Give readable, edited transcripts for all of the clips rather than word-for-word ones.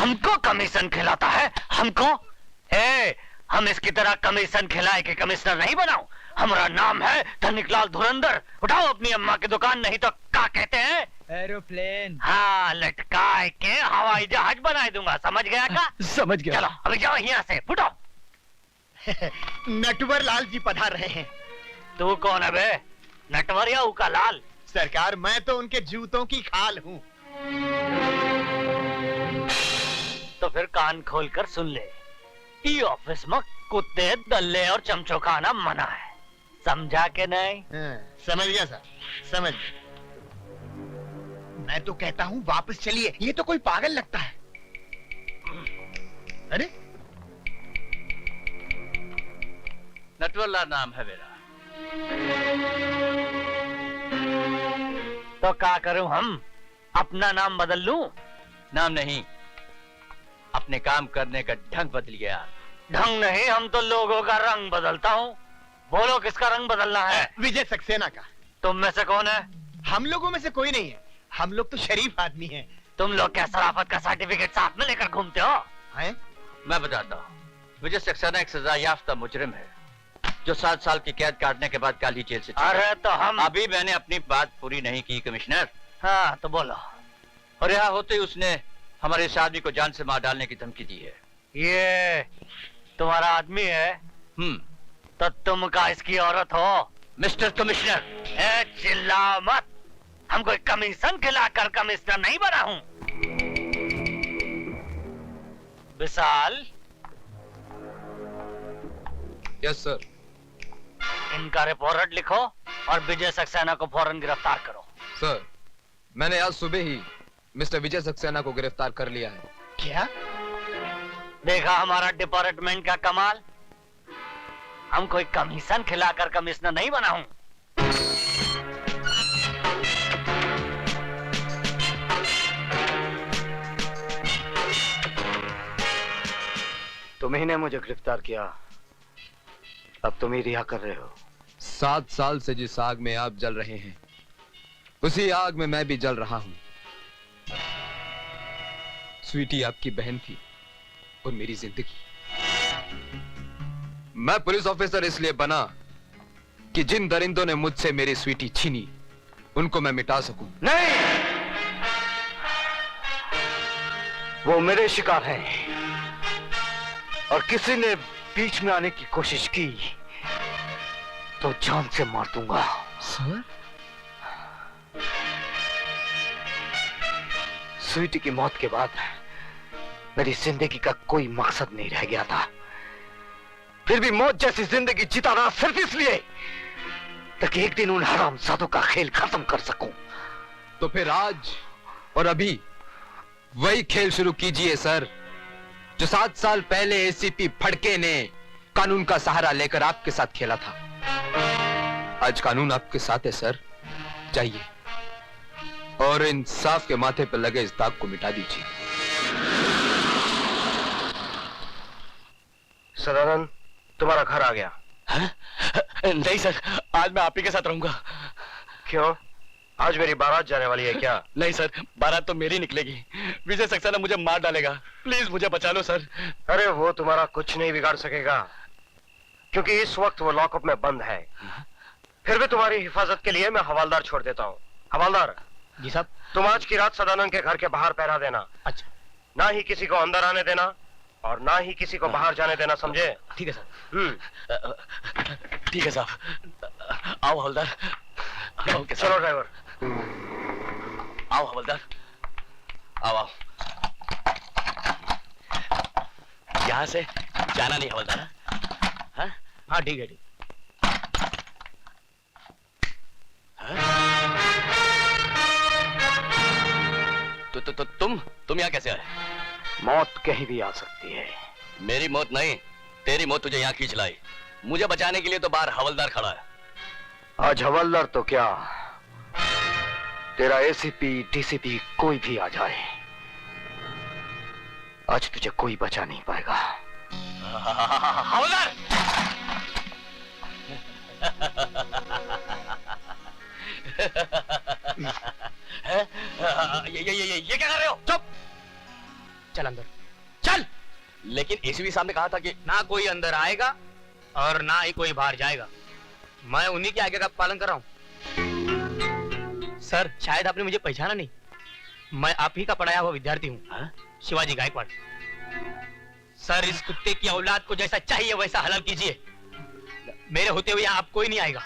हमको कमीशन खिलाता है, हमको? हम इसकी तरह कमीशन खिलाए के कमिश्नर नहीं बनाऊं। हमारा नाम है धनिकलाल धुरंधर। उठाओ अपनी अम्मा की दुकान, नहीं तो क्या कहते हैं? एरोप्लेन। हाँ, लटकाए के हवाई जहाज बना दूंगा, समझ गया का? समझ गया। चलो अभी जाओ यहाँ से, फुटो। नटवर लाल जी पधार रहे हैं। तू कौन है बे? नटवर या उका लाल? सरकार, मैं तो उनके जूतों की खाल हूँ। तो फिर कान खोल कर सुन ले, ई ऑफिस में कुत्ते, दल्ले और चमचो खाना मना है, समझा के नहीं? समझ गया सर, समझ गया। मैं तो कहता हूँ वापस चलिए, ये तो कोई पागल लगता है। अरे नटवरलाल नाम है मेरा। तो क्या करूं हम? अपना नाम बदल लूं? नाम नहीं, अपने काम करने का ढंग बदल गया। ढंग नहीं, हम तो लोगों का रंग बदलता हूँ। बोलो किसका रंग बदलना है? विजय सक्सेना का। तुम में से कौन है? हम लोगों में से कोई नहीं है, हम लोग तो शरीफ आदमी हैं। तुम लोग क्या शराफत का सर्टिफिकेट साथ में लेकर घूमते हो? हैं? मैं बताता हूँ, विजय सक्सेना एक सजा याफ्ता मुजरिम है जो 7 साल की कैद काटने के बाद कल ही जेल से छूटा। अरे तो हम अभी मैंने अपनी बात पूरी नहीं की कमिश्नर। हाँ तो बोलो। और यहाँ होते ही उसने हमारे इस आदमी को जान से मार डालने की धमकी दी है। ये तुम्हारा आदमी है? तो तुम का इसकी औरत हो? मिस्टर कमिश्नर, चिल्लाओ मत, हम कोई कमीशन खिलाकर कमिश्नर नहीं बना हूं। विशाल। Yes sir. इनका रिपोर्ट लिखो और विजय सक्सेना को फौरन गिरफ्तार करो। सर, मैंने आज सुबह ही मिस्टर विजय सक्सेना को गिरफ्तार कर लिया है। क्या? देखा हमारा डिपार्टमेंट का कमाल? हम कोई कमीशन खिलाकर कमिश्नर नहीं बना हूं। तुम्ही ने मुझे गिरफ्तार किया, अब तुम ही रिहा कर रहे हो। 7 साल से जिस आग में आप जल रहे हैं, उसी आग में मैं भी जल रहा हूं। स्वीटी आपकी बहन थी और मेरी जिंदगी। मैं पुलिस ऑफिसर इसलिए बना कि जिन दरिंदों ने मुझसे मेरी स्वीटी छीनी, उनको मैं मिटा सकूं। नहीं, वो मेरे शिकार हैं और किसी ने बीच में आने की कोशिश की तो जान से मार दूंगा। सर? स्वीटी की मौत के बाद मेरी जिंदगी का कोई मकसद नहीं रह गया था। फिर भी मौत जैसी जिंदगी जीता रहा सिर्फ इसलिए ताकि एक दिन उन हरामजादों का खेल खत्म कर सकूं। तो फिर आज और अभी वही खेल शुरू कीजिए सर, जो 7 साल पहले एसीपी फड़के ने कानून का सहारा लेकर आपके साथ खेला था। आज कानून आपके साथ है सर, जाइए और इंसाफ के माथे पर लगे इस दाग को मिटा दीजिए। सदानंद, तुम्हारा घर आ गया। नहीं सर, आज मैं आप ही के साथ रहूंगा। क्यों? आज मेरी बारात जाने वाली है क्या? नहीं सर, बारात तो मेरी निकलेगी। विजय सक्सेना मुझे मार डालेगा, प्लीज मुझे बचा लो सर। अरे वो तुम्हारा कुछ नहीं बिगाड़ सकेगा, क्योंकि इस वक्त वो लॉकअप में बंद है। फिर भी तुम्हारी हिफाजत के लिए मैं हवालदार छोड़ देता हूँ। हवालदार जी साहब। तुम आज की रात सदानंद के घर के बाहर पहरा देना। अच्छा। ना ही किसी को अंदर आने देना और ना ही किसी को बाहर जाने देना, समझे? ठीक है सर। ठीक है साहब। आओ हवलदार। चलो ड्राइवर। आओ हवलदार, आओ आओ। यहाँ से जाना नहीं हवलदार। हाँ हाँ ठीक है, ठीक। तो तुम यहाँ कैसे आए? मौत कहीं भी आ सकती है। मेरी मौत नहीं, तेरी मौत तुझे यहाँ खींच लाई। मुझे बचाने के लिए तो बाहर हवलदार खड़ा है। आज हवलदार तो क्या, तेरा एसीपी डीसीपी कोई भी आ जाए, आज तुझे कोई बचा नहीं पाएगा। हवलदार! ये क्या कर रहे हो? चुप! चल अंदर चल। लेकिन एसीपी साहब ने कहा था कि ना कोई अंदर आएगा और ना ही कोई बाहर जाएगा। मैं उन्हीं के आगे का पालन कर रहा हूँ। सर शायद आपने मुझे पहचाना नहीं, मैं आप ही का पढ़ाया हुआ विद्यार्थी हूँ, शिवाजी गायकवाड़। सर इस कुत्ते की औलाद को जैसा चाहिए वैसा हलाल कीजिए, मेरे होते हुए यहाँ आप कोई नहीं आएगा।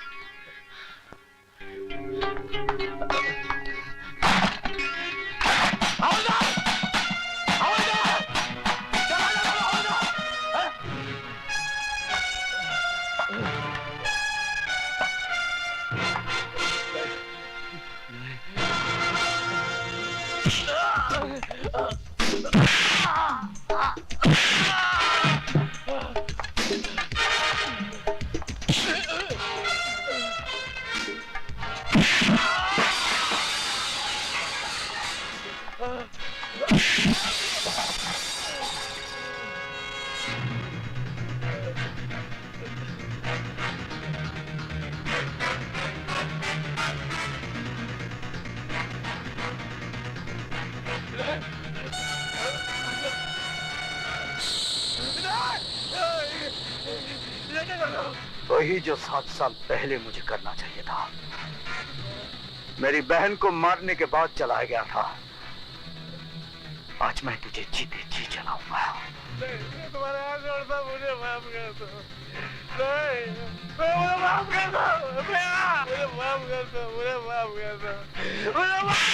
वही जो 7 साल पहले मुझे करना चाहिए था। मेरी बहन को मारने के बाद चला गया था। आज मैं तुझे जीते जी जलाऊंगा। तुम्हारे हाथ जोड़ता, मुझे माफ कर दो। नहीं, मुझे माफ कर दो। मुझे माफ कर दो। मुझे माफ कर दो। मुझे माफ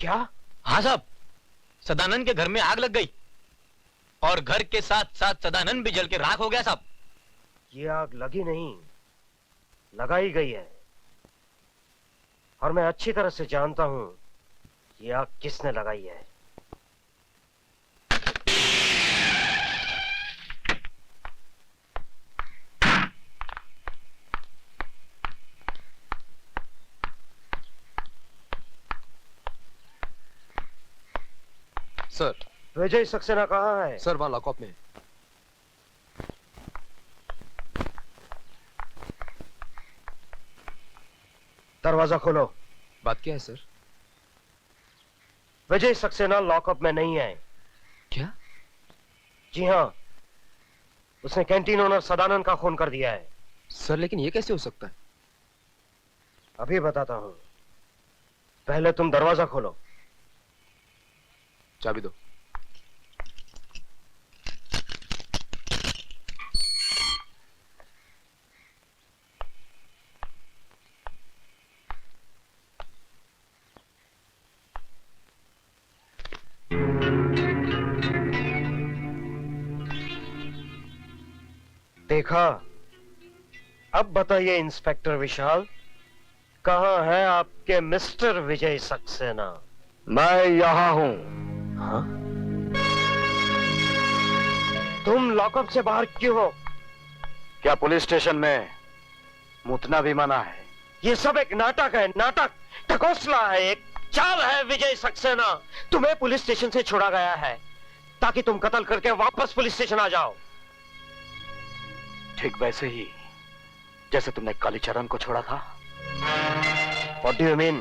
क्या? हाँ साहब, सदानंद के घर में आग लग गई और घर के साथ साथ सदानंद भी जल के राख हो गया साहब। ये आग लगी नहीं, लगाई गई है, और मैं अच्छी तरह से जानता हूं ये आग किसने लगाई है। सर, विजय सक्सेना कहाँ है? सर वहां लॉकअप में। दरवाजा खोलो। बात क्या है सर? विजय सक्सेना लॉकअप में नहीं है। क्या? जी हाँ, उसने कैंटीन ओनर सदानंद का खून कर दिया है। सर लेकिन ये कैसे हो सकता है? अभी बताता हूं, पहले तुम दरवाजा खोलो। चाबी दो। देखा? अब बताइए इंस्पेक्टर विशाल, कहां है आपके मिस्टर विजय सक्सेना? मैं यहां हूं। हाँ? तुम लॉकअप से बाहर क्यों हो? क्या पुलिस स्टेशन में मुतना भी मना है? ये सब एक नाटक है, नाटक, ढकोसला है, एक चाल है विजय सक्सेना। तुम्हें पुलिस स्टेशन से छोड़ा गया है ताकि तुम कत्ल करके वापस पुलिस स्टेशन आ जाओ। ठीक वैसे ही जैसे तुमने कालीचरण को छोड़ा था। What do you mean?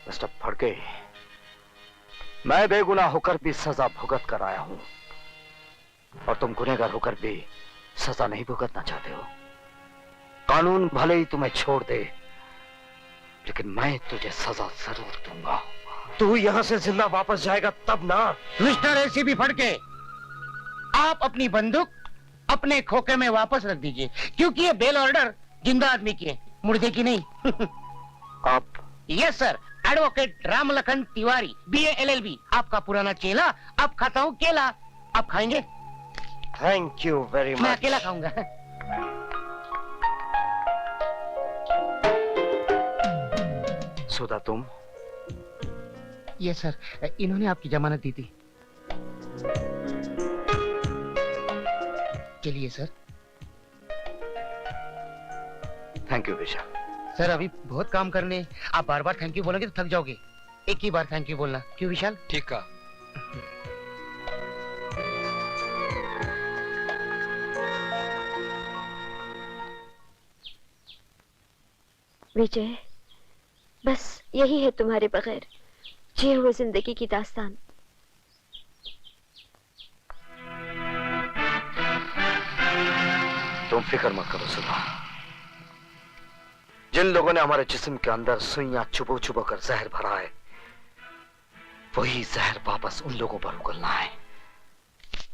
Mister Phadke, मैं बेगुनाह होकर भी सजा भुगत कर आया हूं और तुम गुनहगार होकर भी सजा नहीं भुगतना चाहते हो। कानून भले ही तुम्हें छोड़ दे, लेकिन मैं तुझे सजा जरूर दूंगा। तू यहां से जिंदा वापस जाएगा तब ना। मिस्टर एसीपी फड़के, आप अपनी बंदूक अपने खोखे में वापस रख दीजिए, क्योंकि ये बेल ऑर्डर जिंदा आदमी की है, मुर्दे की नहीं। आप? Yes sir, advocate Ramlakhan Tiwari, BA LLB, आपका पुराना चेला। अब खाता हूँ केला, आप खाएंगे? थैंक यू वेरी मैं मच। अकेला खाऊंगा। सुधा तुम? यस सर, इन्होंने आपकी जमानत दी थी। चलिए सर। थैंक यू विशा। सर अभी बहुत काम करने, आप बार बार थैंक यू बोलोगे तो थक जाओगे। एक ही बार थैंक यू बोलना, क्यों विशाल? ठीक का। विजय, बस यही है तुम्हारे बगैर जिए हुए जिंदगी की दास्तान। तुम फिक्र मत करो सुधा। जिन लोगों ने हमारे जिस्म के अंदर सुइयां छुपो छुपो कर जहर भरा है, वही जहर वापस उन लोगों पर उगलना है।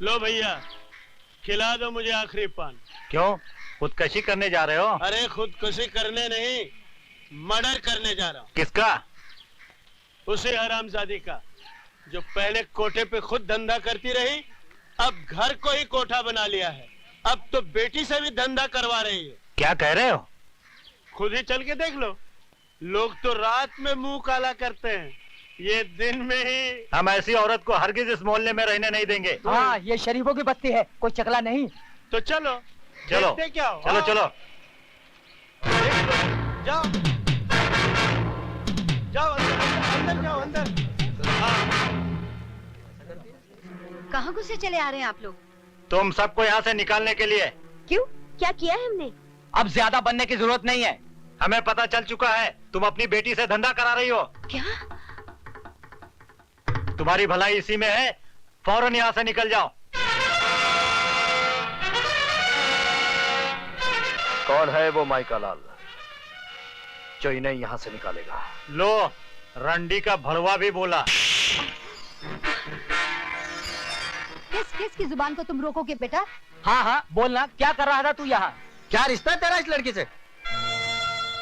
लो भैया, खिला दो मुझे आखिरी पान। क्यों, खुदकशी करने जा रहे हो? अरे खुदकुशी करने नहीं, मर्डर करने जा रहा हूँ। किसका? उसी हरामजादी का जो पहले कोठे पे खुद धंधा करती रही, अब घर को ही कोठा बना लिया है। अब तो बेटी से भी धंधा करवा रही है। क्या कह रहे हो? खुद ही चल के देख लो। लोग तो रात में मुंह काला करते हैं, ये दिन में ही। हम ऐसी औरत को हरगिज इस मोहल्ले में रहने नहीं देंगे। हाँ, ये शरीफों की बस्ती है, कोई चकला नहीं। तो चलो चलो देखते क्या हो। चलो हाँ। चलो जाओ जाओ अंदर जाओ अंदर। कहाँ घुसे चले आ रहे हैं आप लोग? तुम सबको यहाँ से निकालने के लिए। क्यों, क्या किया है हमने? अब ज्यादा बनने की जरूरत नहीं है। हमें पता चल चुका है तुम अपनी बेटी से धंधा करा रही हो। क्या? तुम्हारी भलाई इसी में है, फौरन यहाँ से निकल जाओ। कौन है वो माइका लाल जो इन्हें यहाँ से निकालेगा? लो, रंडी का भड़वा भी बोला। किस की जुबान को तुम रोकोगे बेटा? हाँ हाँ, बोलना, क्या कर रहा था तू यहाँ? क्या रिश्ता है तेरा इस लड़की से?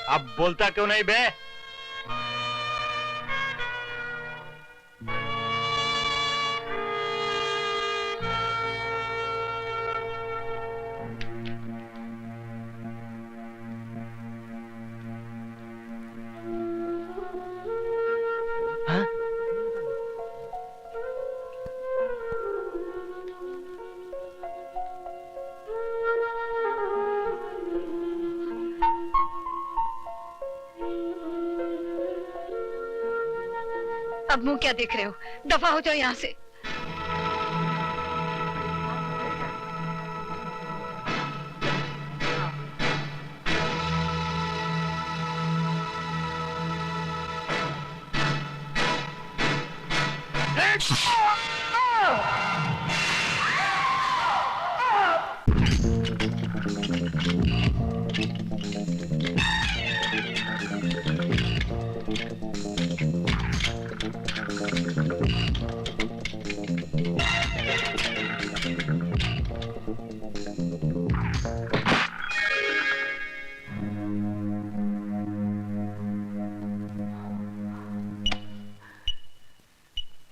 अब बोलता क्यों नहीं बे? अब मुंह क्या देख रहे हो? दफा हो जाओ यहाँ से।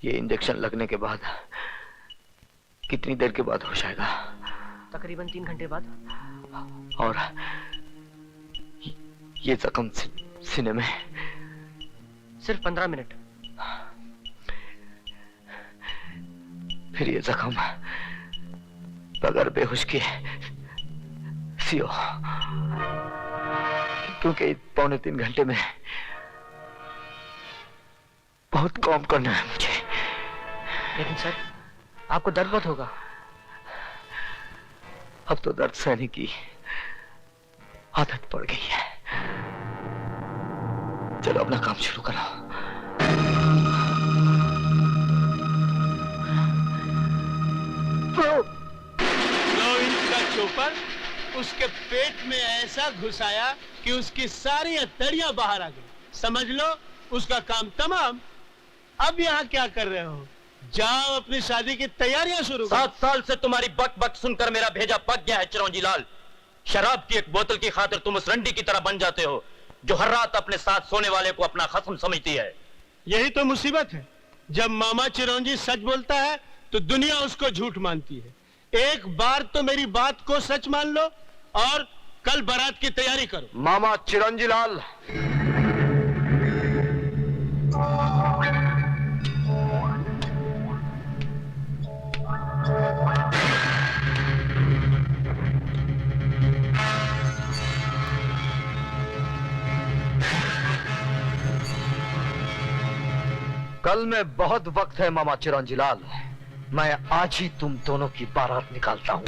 ये इंजेक्शन लगने के बाद कितनी देर के बाद होश आएगा? तकरीबन 3 घंटे बाद। और ये जख्म सीने में? सिर्फ 15 मिनट। फिर ये जख्म बगैर बेहोश के सियो, क्योंकि 2.25 घंटे में बहुत काम करना है मुझे। लेकिन सर, आपको दर्द बहुत होगा। अब तो दर्द सहने की आदत पड़ गई है। चलो अपना काम शुरू करो। चोपर उसके पेट में ऐसा घुसाया कि उसकी सारी हथेलियां बाहर आ गई। समझ लो उसका काम तमाम। अब यहाँ क्या कर रहे हो? जाओ अपनी शादी की तैयारियां शुरू करो। 7 साल से तुम्हारी बक बक सुनकर मेरा भेजा पक गया है चिरौंजी लाल। शराब की एक बोतल की खातिर तुम उस रंडी की तरह बन जाते हो जो हर रात अपने साथ सोने वाले को अपना खस्म समझती है। यही तो मुसीबत है। जब मामा चिरौंजी सच बोलता है तो दुनिया उसको झूठ मानती है। एक बार तो मेरी बात को सच मान लो और कल बारात की तैयारी करो। मामा चिरंजी लाल, कल में बहुत वक्त है मामा चिरंजीलाल। मैं आज ही तुम दोनों की बारात निकालता हूँ।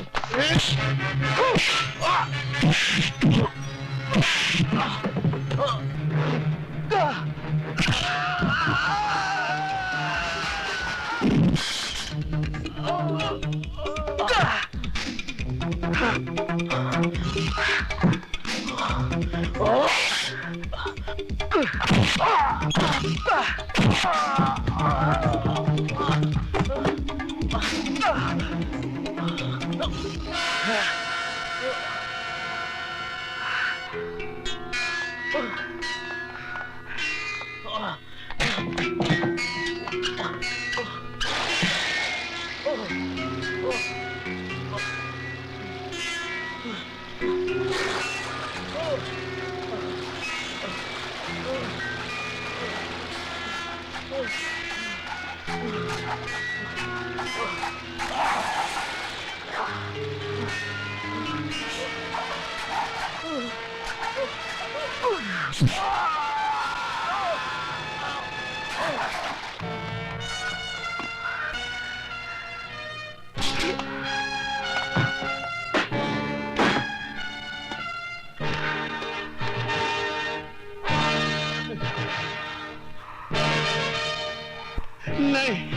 नहीं,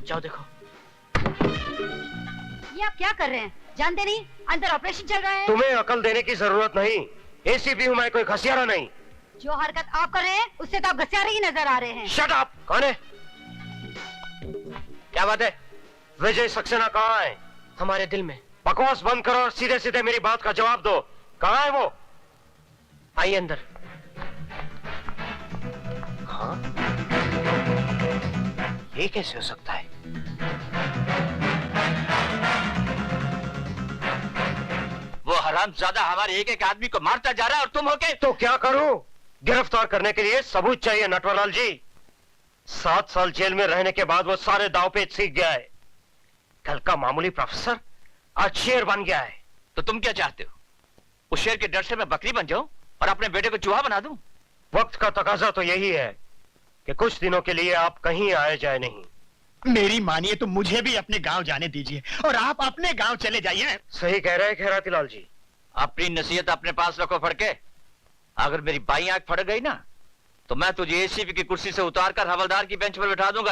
जाओ देखो। ये आप क्या कर रहे हैं? जानते नहीं अंदर ऑपरेशन चल रहा है? तुम्हें अकल देने की जरूरत नहीं। एसीपी हूँ मैं, कोई घसियारा नहीं। जो हरकत आप कर रहे हैं उससे तो आप घसियारे ही नजर आ रहे हैं। Shut up! कौन है? क्या बात है? विजय सक्सेना कहाँ है? हमारे दिल में। बकवास बंद करो और सीधे सीधे मेरी बात का जवाब दो। कहाँ है वो? आइए अंदर। हाँ? ये कैसे हो सकता है? वो हरामजादा हमारे एक एक आदमी को मारता जा रहा है और तुम होके। तो क्या करूं? गिरफ्तार करने के लिए सबूत चाहिए नटवरलाल जी। 7 साल जेल में रहने के बाद वो सारे दाव पेच सीख गया है। कल का मामूली प्रोफेसर आज शेर बन गया है। तो तुम क्या चाहते हो? उस शेर के डर से मैं बकरी बन जाऊं और अपने बेटे को चूहा बना दूं? वक्त का तकाजा तो यही है कि कुछ दिनों के लिए आप कहीं आए जाए नहीं। मेरी मानिए तो मुझे भी अपने गांव जाने दीजिए और आप अपने गांव चले जाइए। सही कह रहे हैं खैरातीलाल जी। अपनी नसीहत अपने पास रखो फड़के। अगर मेरी बाई आंख फड़ गई ना तो मैं तुझे एसीपी की कुर्सी से उतारकर हवलदार की बेंच पर बैठा दूंगा।